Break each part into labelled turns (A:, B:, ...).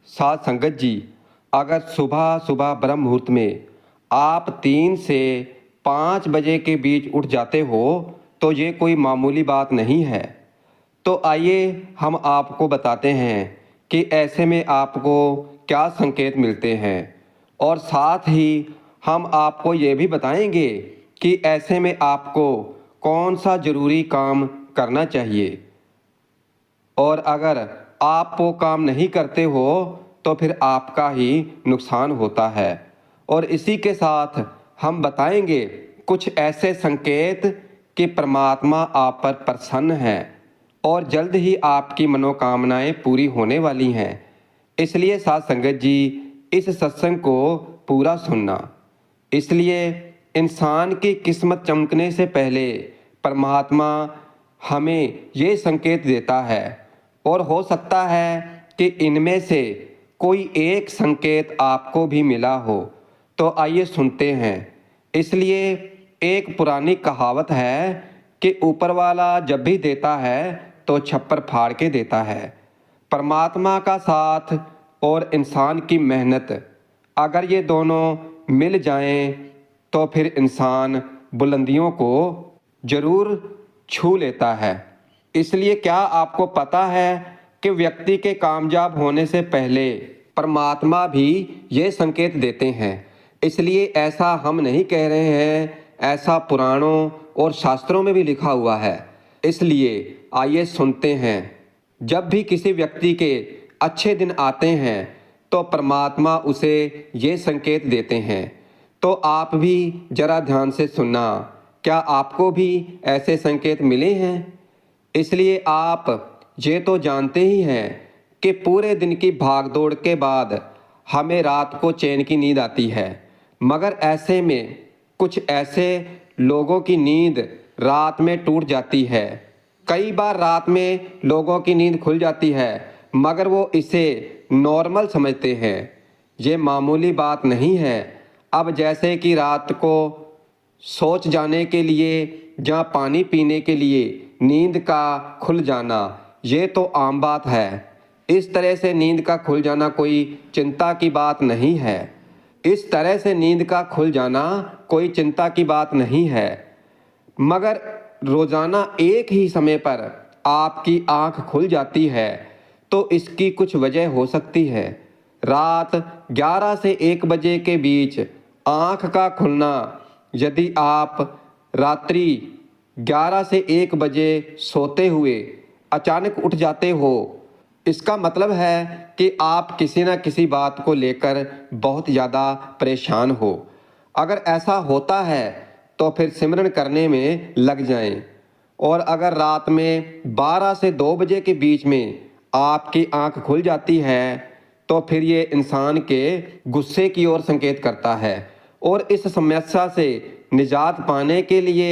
A: साथ संगत जी, अगर सुबह सुबह ब्रह्म मुहूर्त में आप 3 से 5 बजे के बीच उठ जाते हो तो ये कोई मामूली बात नहीं है। तो आइए हम आपको बताते हैं कि ऐसे में आपको क्या संकेत मिलते हैं, और साथ ही हम आपको ये भी बताएंगे कि ऐसे में आपको कौन सा ज़रूरी काम करना चाहिए, और अगर आप वो काम नहीं करते हो तो फिर आपका ही नुकसान होता है। और इसी के साथ हम बताएंगे कुछ ऐसे संकेत कि परमात्मा आप पर प्रसन्न है और जल्द ही आपकी मनोकामनाएं पूरी होने वाली हैं। इसलिए साथ संगत जी, इस सत्संग को पूरा सुनना। इसलिए इंसान की किस्मत चमकने से पहले परमात्मा हमें ये संकेत देता है, और हो सकता है कि इनमें से कोई एक संकेत आपको भी मिला हो। तो आइए सुनते हैं। इसलिए एक पुरानी कहावत है कि ऊपर वाला जब भी देता है तो छप्पर फाड़ के देता है। परमात्मा का साथ और इंसान की मेहनत, अगर ये दोनों मिल जाएं तो फिर इंसान बुलंदियों को जरूर छू लेता है। इसलिए क्या आपको पता है कि व्यक्ति के कामयाब होने से पहले परमात्मा भी ये संकेत देते हैं। इसलिए ऐसा हम नहीं कह रहे हैं, ऐसा पुराणों और शास्त्रों में भी लिखा हुआ है। इसलिए आइए सुनते हैं। जब भी किसी व्यक्ति के अच्छे दिन आते हैं तो परमात्मा उसे ये संकेत देते हैं। तो आप भी जरा ध्यान से सुनना, क्या आपको भी ऐसे संकेत मिले हैं? इसलिए आप ये तो जानते ही हैं कि पूरे दिन की भागदौड़ के बाद हमें रात को चैन की नींद आती है, मगर ऐसे में कुछ ऐसे लोगों की नींद रात में टूट जाती है। कई बार रात में लोगों की नींद खुल जाती है, मगर वो इसे नॉर्मल समझते हैं। ये मामूली बात नहीं है। अब जैसे कि रात को सोच जाने के लिए या पानी पीने के लिए नींद का खुल जाना, ये तो आम बात है। इस तरह से नींद का खुल जाना कोई चिंता की बात नहीं है। इस तरह से नींद का खुल जाना कोई चिंता की बात नहीं है। मगर रोजाना एक ही समय पर आपकी आंख खुल जाती है तो इसकी कुछ वजह हो सकती है। रात 11 से 1 बजे के बीच आंख का खुलना, यदि आप रात्रि 11 से 1 बजे सोते हुए अचानक उठ जाते हो, इसका मतलब है कि आप किसी न किसी बात को लेकर बहुत ज़्यादा परेशान हो। अगर ऐसा होता है तो फिर सिमरन करने में लग जाएं। और अगर रात में 12 से 2 बजे के बीच में आपकी आंख खुल जाती है तो फिर ये इंसान के गुस्से की ओर संकेत करता है। और इस समस्या से निजात पाने के लिए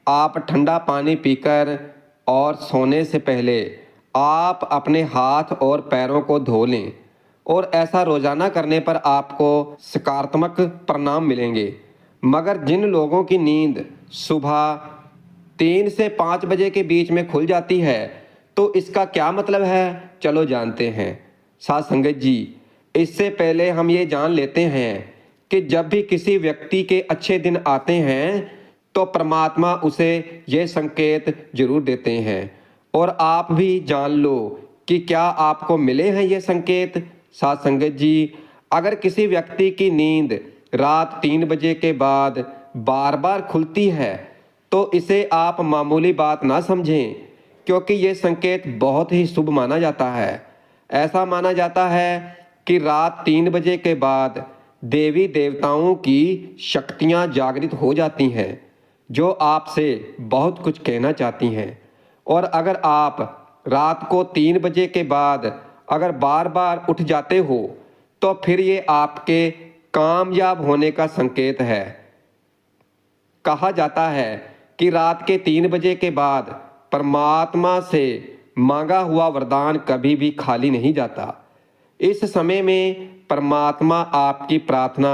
A: आप ठंडा पानी पीकर और सोने से पहले आप अपने हाथ और पैरों को धो लें, और ऐसा रोजाना करने पर आपको सकारात्मक परिणाम मिलेंगे। मगर जिन लोगों की नींद सुबह 3 से 5 बजे के बीच में खुल जाती है तो इसका क्या मतलब है, चलो जानते हैं। साथ संगत जी, इससे पहले हम ये जान लेते हैं कि जब भी किसी व्यक्ति के अच्छे दिन आते हैं तो परमात्मा उसे ये संकेत जरूर देते हैं। और आप भी जान लो कि क्या आपको मिले हैं ये संकेत। साथ संगत जी, अगर किसी व्यक्ति की नींद रात 3 बजे के बाद बार बार खुलती है तो इसे आप मामूली बात ना समझें, क्योंकि ये संकेत बहुत ही शुभ माना जाता है। ऐसा माना जाता है कि रात 3 बजे के बाद देवी देवताओं की शक्तियां जागृत हो जाती हैं, जो आपसे बहुत कुछ कहना चाहती हैं। और अगर आप रात को 3 बजे के बाद अगर बार बार उठ जाते हो तो फिर ये आपके कामयाब होने का संकेत है। कहा जाता है कि रात के 3 बजे के बाद परमात्मा से मांगा हुआ वरदान कभी भी खाली नहीं जाता। इस समय में परमात्मा आपकी प्रार्थना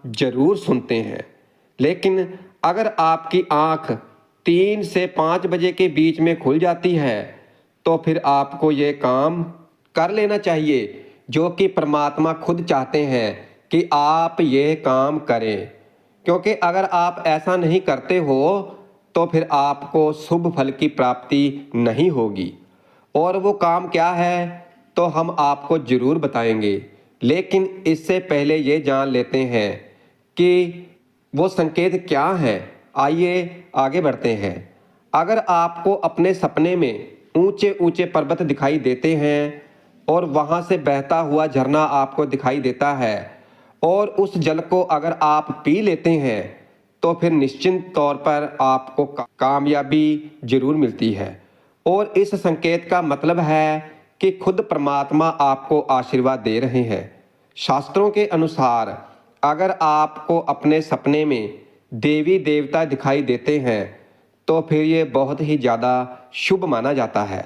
A: जरूर सुनते हैं। लेकिन अगर आपकी आंख 3 से 5 बजे के बीच में खुल जाती है तो फिर आपको ये काम कर लेना चाहिए, जो कि परमात्मा खुद चाहते हैं कि आप ये काम करें। क्योंकि अगर आप ऐसा नहीं करते हो तो फिर आपको शुभ फल की प्राप्ति नहीं होगी। और वो काम क्या है तो हम आपको ज़रूर बताएंगे, लेकिन इससे पहले ये जान लेते हैं कि वो संकेत क्या हैं। आइए आगे बढ़ते हैं। अगर आपको अपने सपने में ऊंचे ऊंचे पर्वत दिखाई देते हैं और वहां से बहता हुआ झरना आपको दिखाई देता है और उस जल को अगर आप पी लेते हैं तो फिर निश्चित तौर पर आपको कामयाबी जरूर मिलती है। और इस संकेत का मतलब है कि खुद परमात्मा आपको आशीर्वाद दे रहे हैं। शास्त्रों के अनुसार अगर आपको अपने सपने में देवी देवता दिखाई देते हैं तो फिर ये बहुत ही ज़्यादा शुभ माना जाता है।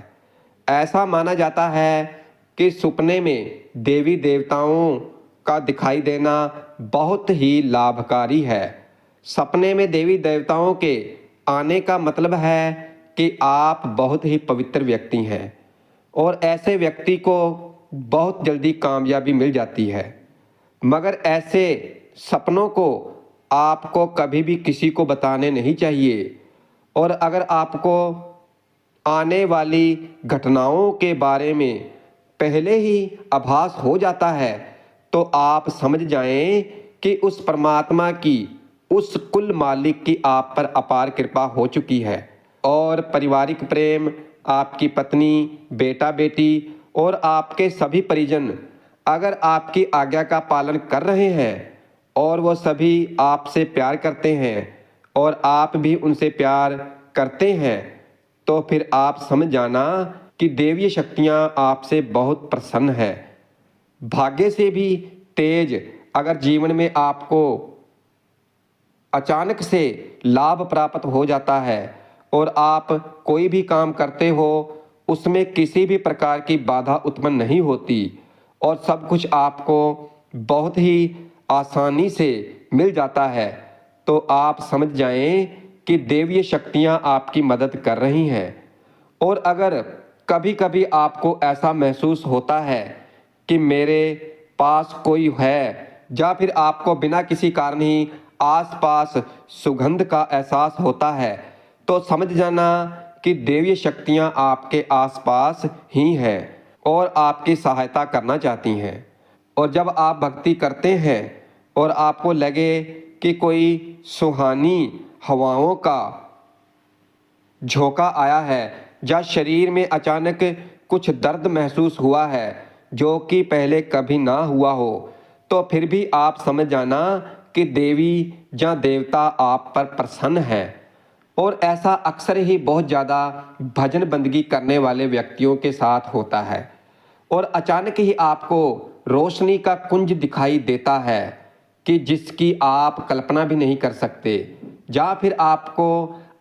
A: ऐसा माना जाता है कि सपने में देवी देवताओं का दिखाई देना बहुत ही लाभकारी है। सपने में देवी देवताओं के आने का मतलब है कि आप बहुत ही पवित्र व्यक्ति हैं और ऐसे व्यक्ति को बहुत जल्दी कामयाबी मिल जाती है। मगर ऐसे सपनों को आपको कभी भी किसी को बताने नहीं चाहिए। और अगर आपको आने वाली घटनाओं के बारे में पहले ही आभास हो जाता है तो आप समझ जाएं कि उस परमात्मा की, उस कुल मालिक की आप पर अपार कृपा हो चुकी है। और पारिवारिक प्रेम, आपकी पत्नी, बेटा बेटी और आपके सभी परिजन अगर आपकी आज्ञा का पालन कर रहे हैं और वो सभी आपसे प्यार करते हैं और आप भी उनसे प्यार करते हैं तो फिर आप समझ जाना कि देवीय शक्तियाँ आपसे बहुत प्रसन्न है। भाग्य से भी तेज अगर जीवन में आपको अचानक से लाभ प्राप्त हो जाता है और आप कोई भी काम करते हो उसमें किसी भी प्रकार की बाधा उत्पन्न नहीं होती और सब कुछ आपको बहुत ही आसानी से मिल जाता है तो आप समझ जाएं कि देवीय शक्तियां आपकी मदद कर रही हैं। और अगर कभी कभी आपको ऐसा महसूस होता है कि मेरे पास कोई है या फिर आपको बिना किसी कारण ही आसपास सुगंध का एहसास होता है तो समझ जाना कि देवीय शक्तियां आपके आसपास ही हैं और आपकी सहायता करना चाहती हैं। और जब आप भक्ति करते हैं और आपको लगे कि कोई सुहानी हवाओं का झोंका आया है या शरीर में अचानक कुछ दर्द महसूस हुआ है जो कि पहले कभी ना हुआ हो तो फिर भी आप समझ जाना कि देवी या देवता आप पर प्रसन्न है। और ऐसा अक्सर ही बहुत ज़्यादा भजन बंदगी करने वाले व्यक्तियों के साथ होता है। और अचानक ही आपको रोशनी का कुंज दिखाई देता है कि जिसकी आप कल्पना भी नहीं कर सकते, या फिर आपको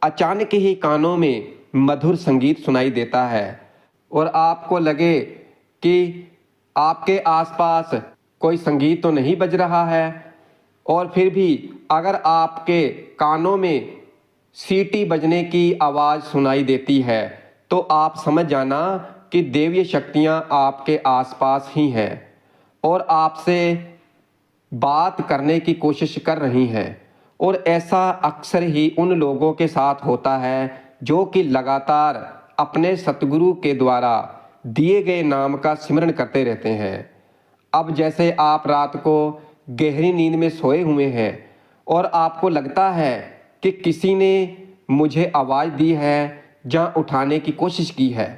A: अचानक ही कानों में मधुर संगीत सुनाई देता है और आपको लगे कि आपके आसपास कोई संगीत तो नहीं बज रहा है और फिर भी अगर आपके कानों में सीटी बजने की आवाज़ सुनाई देती है तो आप समझ जाना कि देवीय शक्तियाँ आपके आसपास ही हैं और आपसे बात करने की कोशिश कर रही हैं। और ऐसा अक्सर ही उन लोगों के साथ होता है जो कि लगातार अपने सतगुरु के द्वारा दिए गए नाम का सिमरन करते रहते हैं। अब जैसे आप रात को गहरी नींद में सोए हुए हैं और आपको लगता है कि किसी ने मुझे आवाज़ दी है या उठाने की कोशिश की है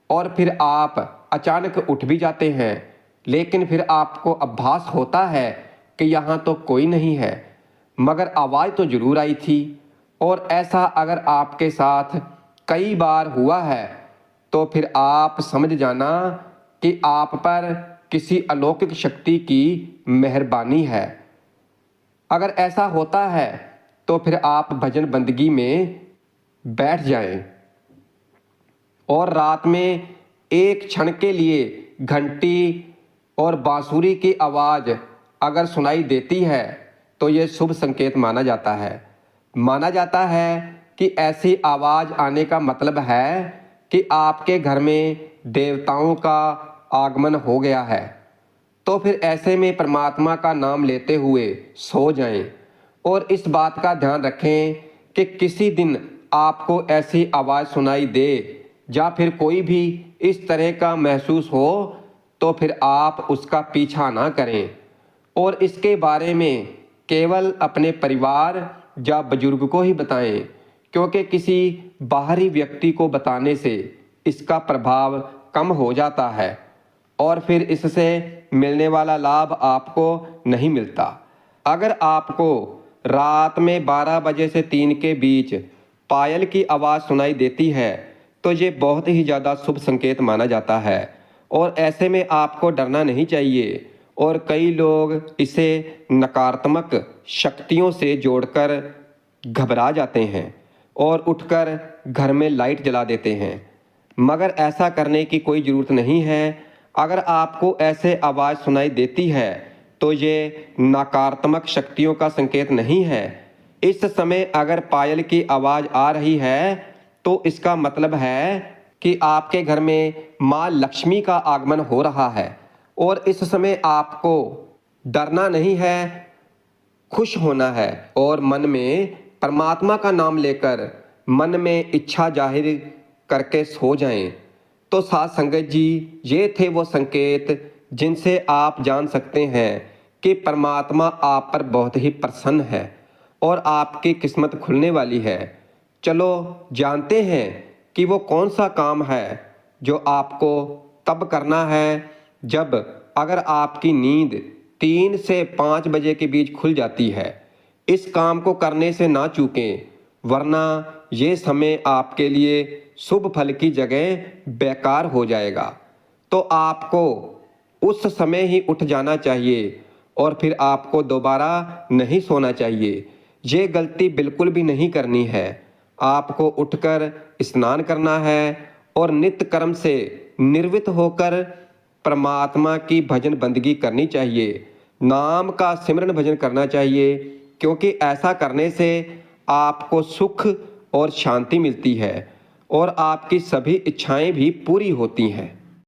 A: और फिर आप अचानक उठ भी जाते हैं, लेकिन फिर आपको आभास होता है कि यहाँ तो कोई नहीं है मगर आवाज़ तो ज़रूर आई थी। और ऐसा अगर आपके साथ कई बार हुआ है तो फिर आप समझ जाना कि आप पर किसी अलौकिक शक्ति की मेहरबानी है। अगर ऐसा होता है तो फिर आप भजन बंदगी में बैठ जाएं और रात में एक क्षण के लिए घंटी और बांसुरी की आवाज़ अगर सुनाई देती है तो ये शुभ संकेत माना जाता है। माना जाता है कि ऐसी आवाज़ आने का मतलब है कि आपके घर में देवताओं का आगमन हो गया है तो फिर ऐसे में परमात्मा का नाम लेते हुए सो जाएं। और इस बात का ध्यान रखें कि किसी दिन आपको ऐसी आवाज़ सुनाई दे या फिर कोई भी इस तरह का महसूस हो तो फिर आप उसका पीछा ना करें और इसके बारे में केवल अपने परिवार या बुजुर्ग को ही बताएं, क्योंकि किसी बाहरी व्यक्ति को बताने से इसका प्रभाव कम हो जाता है और फिर इससे मिलने वाला लाभ आपको नहीं मिलता। अगर आपको रात में 12 बजे से 3 के बीच पायल की आवाज़ सुनाई देती है तो ये बहुत ही ज़्यादा शुभ संकेत माना जाता है और ऐसे में आपको डरना नहीं चाहिए। और कई लोग इसे नकारात्मक शक्तियों से जोड़कर घबरा जाते हैं और उठकर घर में लाइट जला देते हैं, मगर ऐसा करने की कोई ज़रूरत नहीं है। अगर आपको ऐसे आवाज़ सुनाई देती है तो ये नकारात्मक शक्तियों का संकेत नहीं है। इस समय अगर पायल की आवाज़ आ रही है तो इसका मतलब है कि आपके घर में माँ लक्ष्मी का आगमन हो रहा है और इस समय आपको डरना नहीं है, खुश होना है और मन में परमात्मा का नाम लेकर मन में इच्छा जाहिर करके सो जाएं। तो साथ संगत जी, ये थे वो संकेत जिनसे आप जान सकते हैं कि परमात्मा आप पर बहुत ही प्रसन्न है और आपकी किस्मत खुलने वाली है। चलो जानते हैं कि वो कौन सा काम है जो आपको तब करना है जब अगर आपकी नींद 3 से 5 बजे के बीच खुल जाती है। इस काम को करने से ना चूकें, वरना ये समय आपके लिए शुभ फल की जगह बेकार हो जाएगा। तो आपको उस समय ही उठ जाना चाहिए और फिर आपको दोबारा नहीं सोना चाहिए। ये गलती बिल्कुल भी नहीं करनी है। आपको उठकर स्नान करना है और नित्य कर्म से निर्वृत्त होकर परमात्मा की भजन बंदगी करनी चाहिए, नाम का सिमरन भजन करना चाहिए, क्योंकि ऐसा करने से आपको सुख और शांति मिलती है और आपकी सभी इच्छाएं भी पूरी होती हैं।